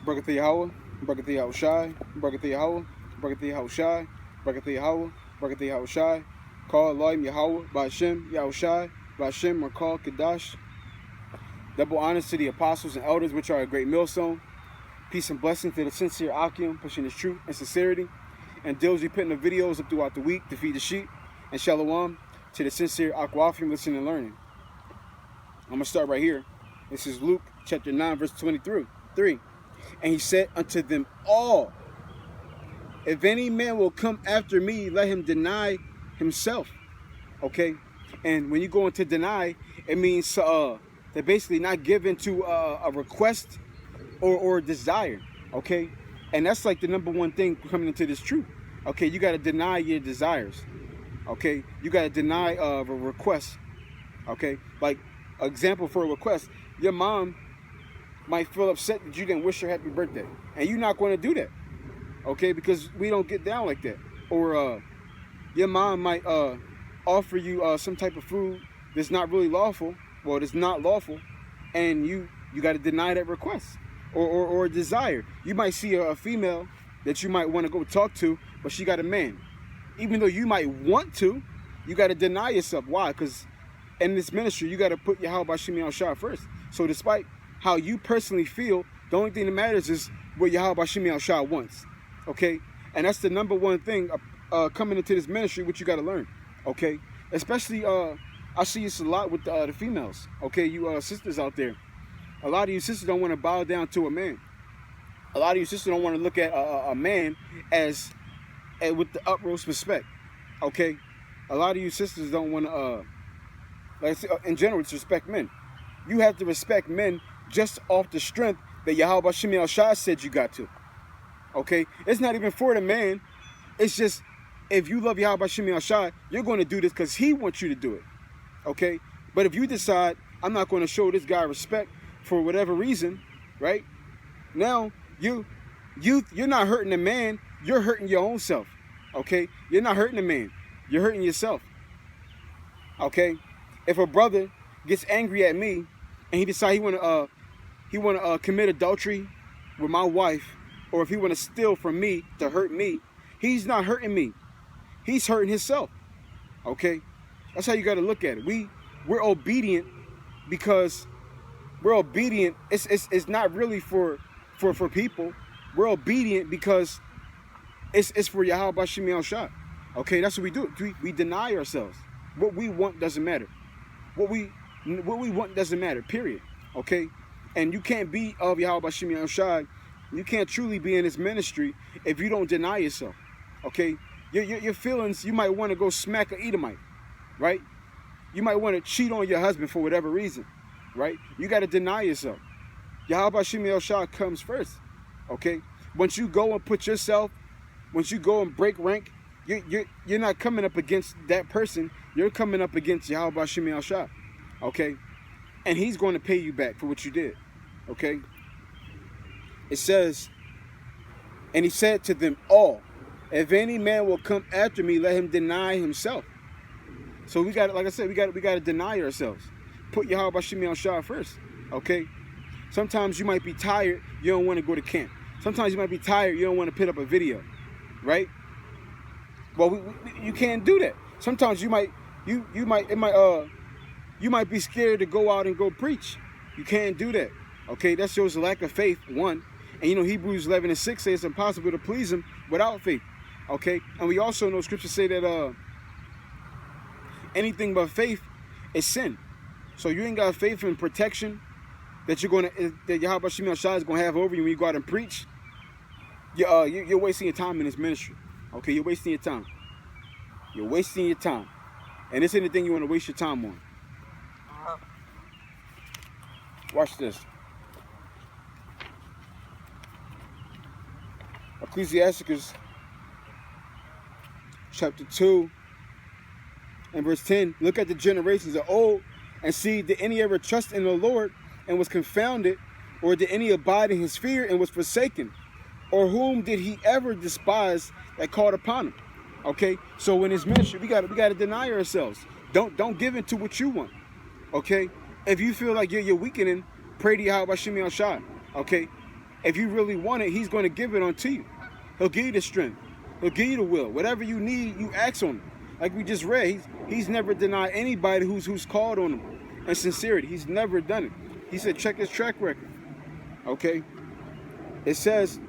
Barakatha Yahweh, Barakatha Yahweh Shai, Barakatha Yahweh, Barakatha Yahweh Shai, Barakatha Yahweh, Barakatha Yahweh Shai, Call Elohim Yahweh, Ba'ashem Yahweh Shai, Ba'ashem Rakal Kadash. Double honors to the apostles and elders, which are a great millstone. Peace and blessing to the sincere Akim, pushing his truth and sincerity, and diligently putting the videos up throughout the week to feed the sheep. And Shalom to the sincere Aquafim, listening and learning. I'm going to start right here. This is Luke chapter 9, verse 23. And he said unto them all, if any man will come after me, let him deny himself. Okay? And when you go into deny, it means they're basically not given to a request or desire. Okay? And that's like the number one thing coming into this truth. Okay? You got to deny your desires. Okay? You got to deny a request. Okay? Like, example for a request, your mom might feel upset that you didn't wish her happy birthday, and you're not going to do that, okay? Because we don't get down like that. Or your mom might offer you some type of food that's not really lawful. Well, it's not lawful, and you got to deny that request or desire. You might see a female that you might want to go talk to, but she got a man. Even though you might want to, you got to deny yourself. Why? Because in this ministry, you got to put Yahweh B'Shem Yahweh Shai first. So despite how you personally feel, the only thing that matters is what Yahweh B'Shem Yahweh Shai wants. Okay? And that's the number one thing coming into this ministry, which you got to learn. Okay? Especially, I see this a lot with the females. Okay? You sisters out there. A lot of you sisters don't want to bow down to a man. A lot of you sisters don't want to look at a man as with the utmost respect. Okay? A lot of you sisters don't want to... like in general, to respect men. You have to respect men just off the strength that Yahweh B'Shem Yahweh Shai said you got to. Okay? It's not even for the man. It's just, if you love Yahweh B'Shem Yahweh Shai, you're going to do this because he wants you to do it. Okay? But if you decide, I'm not going to show this guy respect for whatever reason, right? Now, you're not hurting the man. You're hurting your own self. Okay? You're not hurting the man. You're hurting yourself. Okay? If a brother gets angry at me and he decides he want to commit adultery with my wife, or if he want to steal from me to hurt me, he's not hurting me. He's hurting himself. Okay? That's how you got to look at it. We're obedient because we're obedient. It's not really for people. We're obedient because it's for Yahweh B'Shem Yahweh Shai. Okay? That's what we do. We deny ourselves. What we want doesn't matter. What we want doesn't matter, period. Okay? And you can't be of Yahweh B'Shem Yahweh Shai. You can't truly be in this ministry if you don't deny yourself. Okay? Your feelings, you might want to go smack an Edomite, right? You might want to cheat on your husband for whatever reason, right? You got to deny yourself. Yahweh B'Shem Yahweh Shai comes first. Okay? Once you go and put yourself, once you go and break rank, you're not coming up against that person. You're coming up against Yahweh B'Shem Yahweh Shai. Okay? And he's going to pay you back for what you did. Okay? It says, and he said to them all, if any man will come after me, let him deny himself. So we got, like I said, we got to deny ourselves. Put Yahweh B'Shem Yahweh Shai first. Okay? Sometimes you might be tired, you don't want to go to camp. Sometimes you might be tired, you don't want to put up a video. Right? Well, you can't do that. Sometimes you might be scared to go out and go preach. You can't do that. Okay, that shows a lack of faith, one. And you know, Hebrews 11:6 says it's impossible to please him without faith. Okay, and we also know scriptures say that anything but faith is sin. So you ain't got faith in protection that that Yahweh B'Shem Yahweh Shai is gonna have over you when you go out and preach. You're wasting your time in this ministry. Okay, you're wasting your time. You're wasting your time. And this ain't the thing you want to waste your time on. Watch this. Ecclesiasticus chapter 2 and verse 10. Look at the generations of old and see, did any ever trust in the Lord and was confounded? Or did any abide in his fear and was forsaken? Or whom did he ever despise that called upon him? Okay, so in his ministry, we got to deny ourselves. Don't give in to what you want. Okay, if you feel like you're weakening, pray to Yahweh B'Shem Yahweh Shai. Okay, If you really want it, he's going to give it unto you. He'll give you the strength. He'll give you the will. Whatever you need, you ask on him. Like we just read, he's never denied anybody who's called on him in sincerity. He's never done it. He said, check his track record. Okay? It says,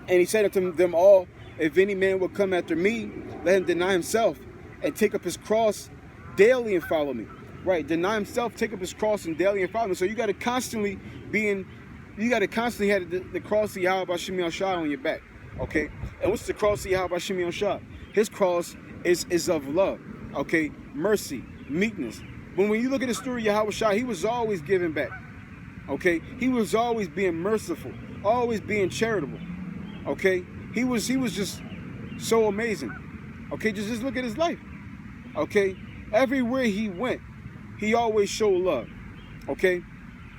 and he said unto them all, if any man will come after me, let him deny himself and take up his cross daily and follow me. Right? Deny himself, take up his cross and daily and follow me. So you got to constantly have the cross of Yahweh B'Shem Yahushua on your back. Okay? And what's the cross of Yahweh B'Shem Yahushua? His cross is of love, okay, mercy, meekness. When you look at the story of Yahweh Shai, he was always giving back, okay. He was always being merciful, always being charitable, okay. He was just so amazing, okay. Just look at his life, okay. Everywhere he went, he always showed love, okay.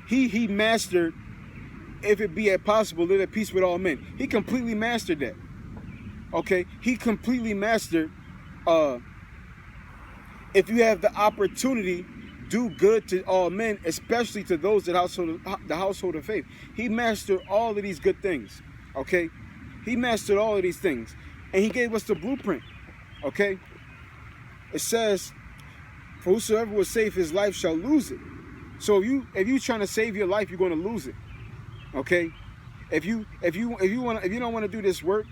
He mastered, if it be possible, live at peace with all men. He completely mastered that, okay. He completely mastered. If you have the opportunity, do good to all men, especially to those that the household of faith. He mastered all of these good things, okay? He mastered all of these things, and he gave us the blueprint, okay? It says, for whosoever will save his life shall lose it. So if you trying to save your life, you're going to lose it, okay? If you don't want to do this work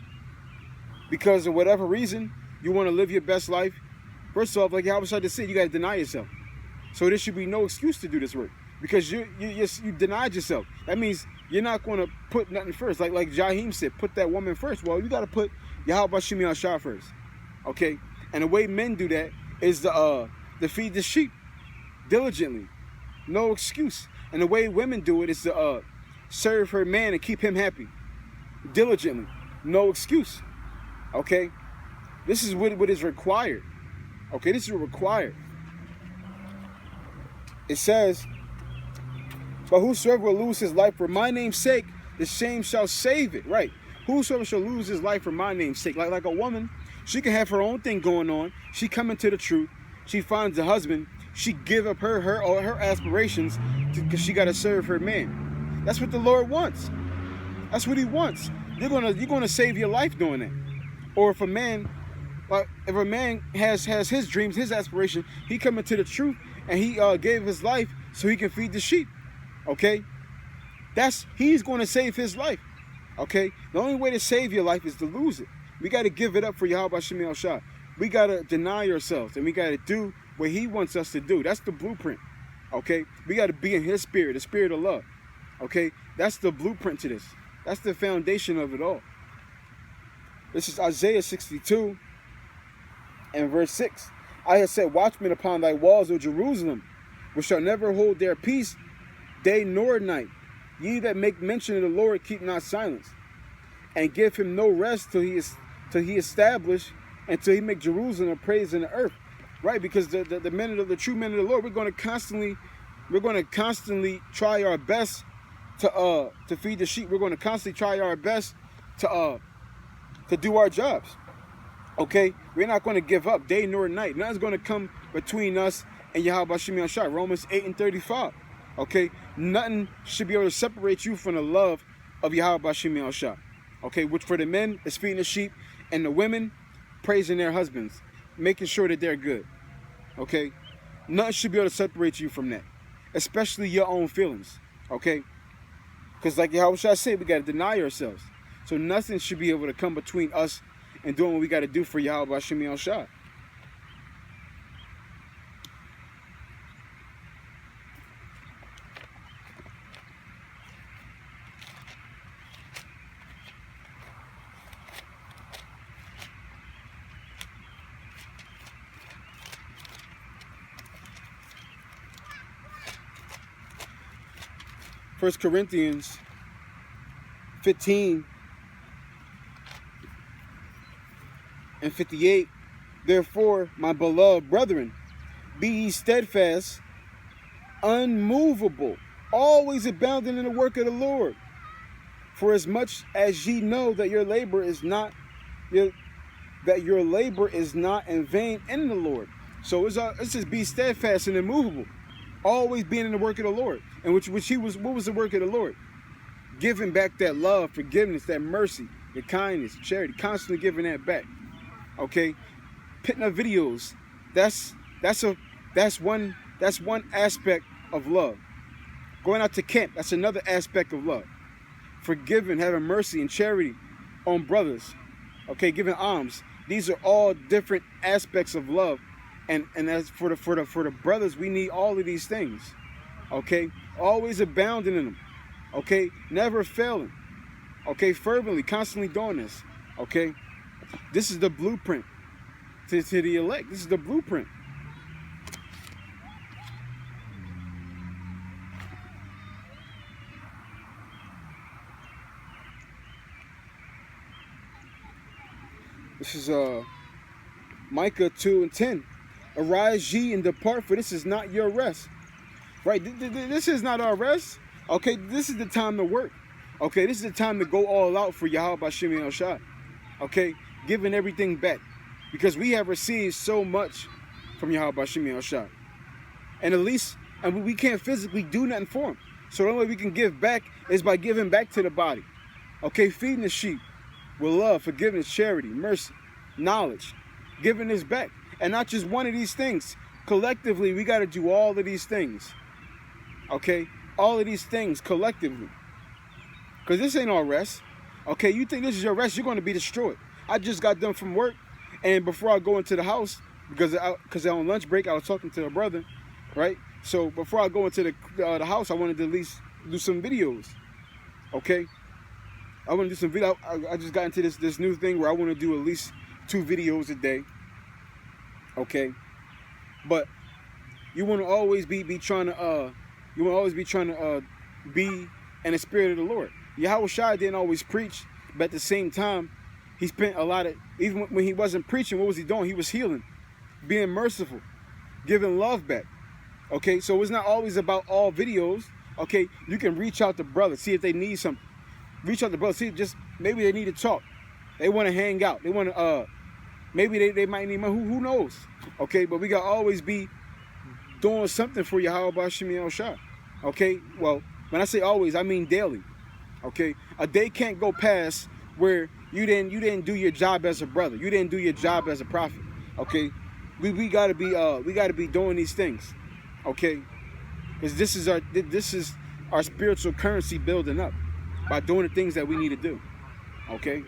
because of whatever reason, you want to live your best life. First off, like I was trying to say, you got to deny yourself. So there should be no excuse to do this work because you denied yourself. That means you're not going to put nothing first. Like Jaheim said, put that woman first. Well, you got to put Yahweh B'Shem Yahushua first. Okay? And the way men do that is to feed the sheep diligently. No excuse. And the way women do it is to serve her man and keep him happy diligently. No excuse. Okay? This is what is required. Okay, this is required. It says, but whosoever will lose his life for my name's sake, the same shall save it. Right. Whosoever shall lose his life for my name's sake. Like a woman, she can have her own thing going on. She come into the truth. She finds a husband. She give up her aspirations because she got to serve her man. That's what the Lord wants. That's what he wants. You're gonna save your life doing that. Or if a man has his dreams, his aspiration, he come into the truth and he gave his life so he can feed the sheep. Okay? He's going to save his life. Okay? The only way to save your life is to lose it. We got to give it up for Yahweh B'Shem Yahushua. We got to deny ourselves and we got to do what he wants us to do. That's the blueprint. Okay? We got to be in his spirit, the spirit of love. Okay? That's the blueprint to this. That's the foundation of it all. This is Isaiah 62 and verse 6. I have set watchmen upon thy walls, O Jerusalem, which shall never hold their peace day nor night. Ye that make mention of the Lord, keep not silence, and give him no rest till he establish and till he make Jerusalem a praise in the earth. Right? Because the true men of the Lord, we're going to constantly try our best to feed the sheep. We're going to constantly try our best to do our jobs. Okay? We're not going to give up day nor night. Nothing's going to come between us and Yahweh B'Shem Yahushua. Romans 8 and 35. Okay? Nothing should be able to separate you from the love of Yahweh B'Shem Yahushua. Okay? Which for the men is feeding the sheep, and the women praising their husbands, making sure that they're good. Okay? Nothing should be able to separate you from that. Especially your own feelings. Okay? Because like Yahweh said, we got to deny ourselves. So nothing should be able to come between us and doing what we got to do for Yahweh B'Shem Yahushua. First Corinthians 15 and 58. Therefore, my beloved brethren, be ye steadfast, unmovable, always abounding in the work of the Lord. For as much as ye know that your labor is not in vain in the Lord. So it says be steadfast and immovable, always being in the work of the Lord. And what was the work of the Lord? giving back that love, forgiveness, that mercy, the kindness, charity, constantly giving that back. Okay, putting up videos. That's one aspect of love. Going out to camp, that's another aspect of love. Forgiving, having mercy and charity on brothers. Okay, giving alms. These are all different aspects of love. And as for the brothers, we need all of these things. Okay, always abounding in them. Okay, never failing. Okay, fervently, constantly doing this. Okay, this is the blueprint to the elect. This is the blueprint. This is Micah 2:10. Arise ye and depart, for this is not your rest. Right? This is not our rest. Okay, this is the time to work. Okay, this is the time to go all out for Yahweh Bashim Yahushua. Okay, giving everything back. Because we have received so much from Yahweh Bashim Yahushua. And we can't physically do nothing for him. So the only way we can give back is by giving back to the body. Okay, feeding the sheep with love, forgiveness, charity, mercy, knowledge, giving this back. And not just one of these things. Collectively, we got to do all of these things. Okay? All of these things collectively. Because this ain't our rest. Okay? You think this is your rest, you're going to be destroyed. I just got done from work. And before I go into the house, because on lunch break, I was talking to a brother. Right? So before I go into the house, I wanted to at least do some videos. Okay? I want to do some video. I just got into this new thing where I want to do at least 2 videos a day. Okay, but you want to always be trying to be in the spirit of the Lord. Yahushua didn't always preach, but at the same time, he spent a lot of, even when he wasn't preaching, what was he doing? He was healing, being merciful, giving love back. Okay, so it's not always about all videos. Okay, you can reach out to brothers, see if they need something. Reach out to brothers, see just maybe they need to talk. They want to hang out. They want to maybe they might need money. Who knows? Okay, but we got to always be doing something for Yahweh Bashim Yahushua. Okay, well, when I say always, I mean daily. Okay, a day can't go past where you didn't do your job as a brother. You didn't do your job as a prophet. Okay, we gotta be doing these things. Okay, because this is our spiritual currency building up by doing the things that we need to do. Okay.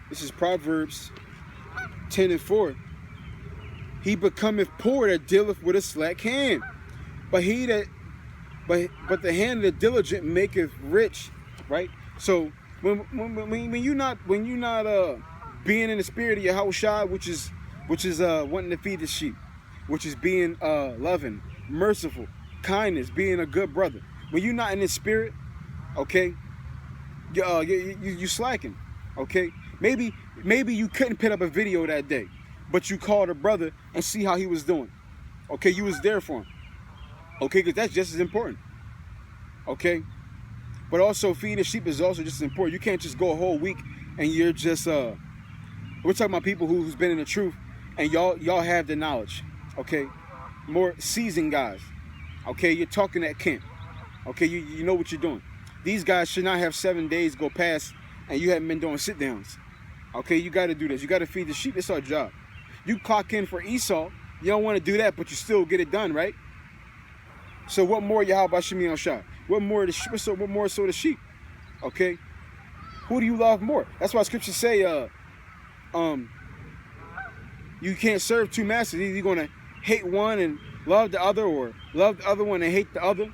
This is Proverbs 10:4. He becometh poor that dealeth with a slack hand, but the hand of the diligent maketh rich. Right. So when you're not being in the spirit of Yahushua, which is wanting to feed the sheep, which is being loving, merciful, kindness, being a good brother. When you're not in the spirit, okay, you slacking. Okay. Maybe you couldn't put up a video that day, but you called a brother and see how he was doing. Okay, you was there for him. Okay, because that's just as important. Okay, but also feeding sheep is also just as important. You can't just go a whole week and you're just we're talking about people who's been in the truth and y'all have the knowledge. Okay, more seasoned guys. Okay, you're talking at camp. Okay, you know what you're doing. These guys should not have 7 days go past and you haven't been doing sit downs. Okay, you got to do this. You got to feed the sheep. It's our job. You clock in for Esau. You don't want to do that, but you still get it done, right? So what more Yahweh Bashim Yahushua? What more so the sheep? Okay? Who do you love more? That's why scriptures say you can't serve 2 masters. Either you're going to hate one and love the other, or love the other one and hate the other.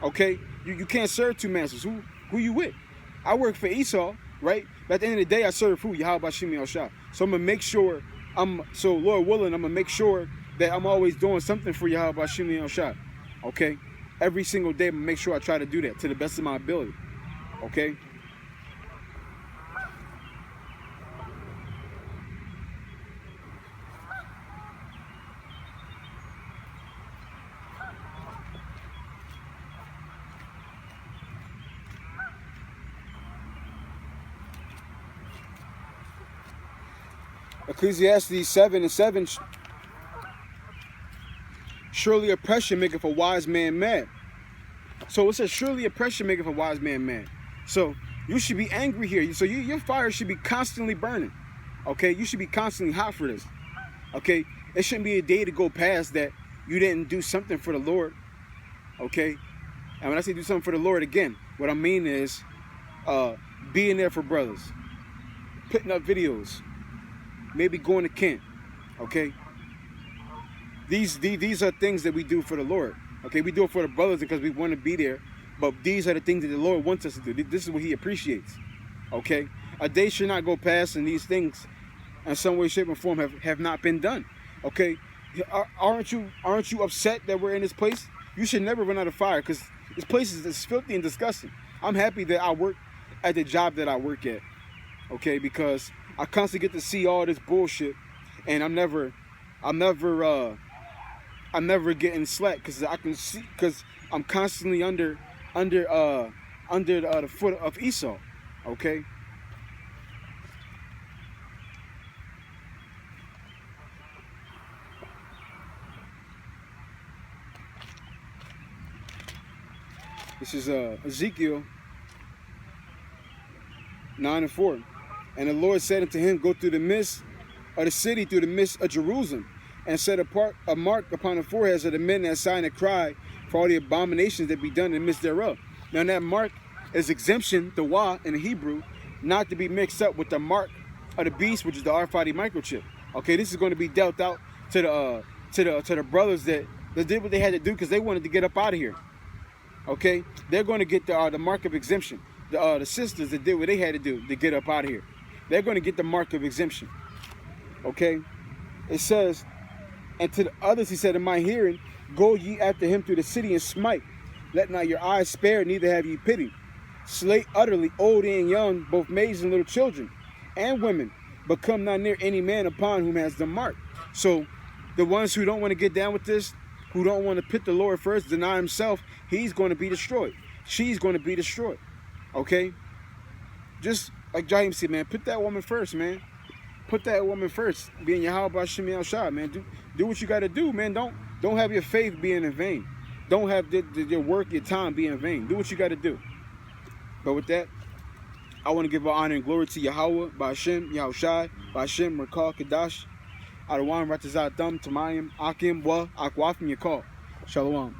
Okay? You can't serve 2 masters. Who you with? I work for Esau, right? But at the end of the day, I serve who? Yahweh Bashim Yahushua. So I'm going to make sure, Lord willing, I'm going to make sure that I'm always doing something for Yahweh Bashim Yahushua. Okay? Every single day, I'm going to make sure I try to do that to the best of my ability. Okay? Ecclesiastes 7:7. Surely oppression maketh a wise man mad. So it says, surely oppression maketh a wise man mad. So you should be angry here. So your fire should be constantly burning. Okay, you should be constantly hot for this. Okay, it shouldn't be a day to go past that you didn't do something for the Lord. Okay, and when I say do something for the Lord, again, what I mean is being there for brothers, putting up videos, maybe going to camp. Okay, these are things that we do for the Lord. Okay, we do it for the brothers because we want to be there, but these are the things that the Lord wants us to do. This is what He appreciates. Okay, a day should not go past and these things in some way, shape, or form have not been done. Okay, aren't you upset that we're in this place? You should never run out of fire, because this place is filthy and disgusting. I'm happy that I work at the job that I work at. Okay, because I constantly get to see all this bullshit, and I'm never getting slack, because I can see, because I'm constantly under the foot of Esau. Okay. This is Ezekiel 9:4. And the Lord said unto him, go through the midst of the city, through the midst of Jerusalem, and set apart a mark upon the foreheads of the men that sign and cry for all the abominations that be done in the midst thereof. Now that mark is exemption, the wa in the Hebrew, not to be mixed up with the mark of the beast, which is the RFID microchip. Okay, this is going to be dealt out to the brothers that did what they had to do because they wanted to get up out of here. Okay, they're going to get the mark of exemption. The sisters that did what they had to do to get up out of here, they're going to get the mark of exemption. Okay, it says, and to the others he said, in my hearing, go ye after him through the city and smite. Let not your eyes spare, neither have ye pity. Slay utterly old and young, both maids and little children, and women, but come not near any man upon whom has the mark. So the ones who don't want to get down with this, who don't want to put the Lord first, deny himself, he's going to be destroyed. She's going to be destroyed. Okay? Just like Jaheim said, man, put that woman first, man. Put that woman first. Being Yahweh Bashim Yahshua, man. Do what you got to do, man. Don't have your faith being in vain. Don't have your work, your time being in vain. Do what you got to do. But with that, I want to give all honor and glory to Yahweh, Bashim, Yahushai, Bashim, Rakal, Kadash, Adawan, Ratazat, Thum, Tamayim, Akim, Wa, Akwafim, Yakal. Shalom.